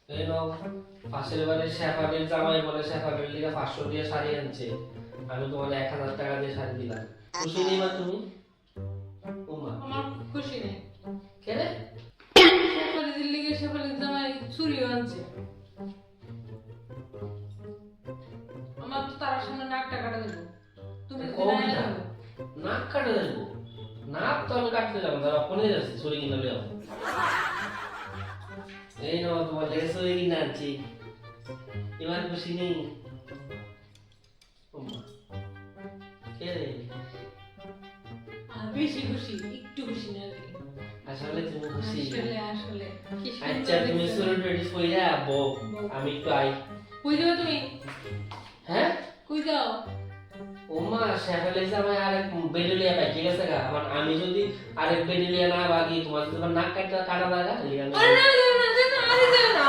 এই নাও, পাশের বাড়ির শেফালির জামাই বলে শেফালির লিগে 500 দিয়ে শাড়ি আনছে, আমি তোমার 1000 টাকা দিয়ে শাড়ি দিলাম। খুশি নেই মা তুমি? ওমা আমার খুশি নেই। কেন? শেফালিদের লিগে শেফালির জামাই চুরিও আনছে। আমার তো তার সামনে নাকটা কাটা দেবো। তুমি যদি ও না কি এনে না? দেবো। নাক কাটে দেবো? নাক তো আমি কাটতে যাবো, তারা ফোনে যাচ্ছে ছুরি কিনে লিয়াও। এই নাও তোমার লেগে ছুরি কিনে আনছি, এবার খুশি নেই? ওমা কে রে? আর বেশি খুশি, একটু খুশি না আর কি। আসলে তুমি খুশি? আসলে কি সুন্দর আচ্ছা তুমি দেখতে। সুরট রেডি কইরা বউ, আমি একটু আই। কই যাও তুমি? হ্যাঁ কই যাও? ওমা শেফালি জামাই আরেক বেডুলিয়া পাই, ঠিক আছে গা? আমার আমি যদি আরেক বেডুলিয়া না বাগি তোমার যদি নাক কাটা কাটা লাগা লিগা আরে না না না না, আরে যাও না,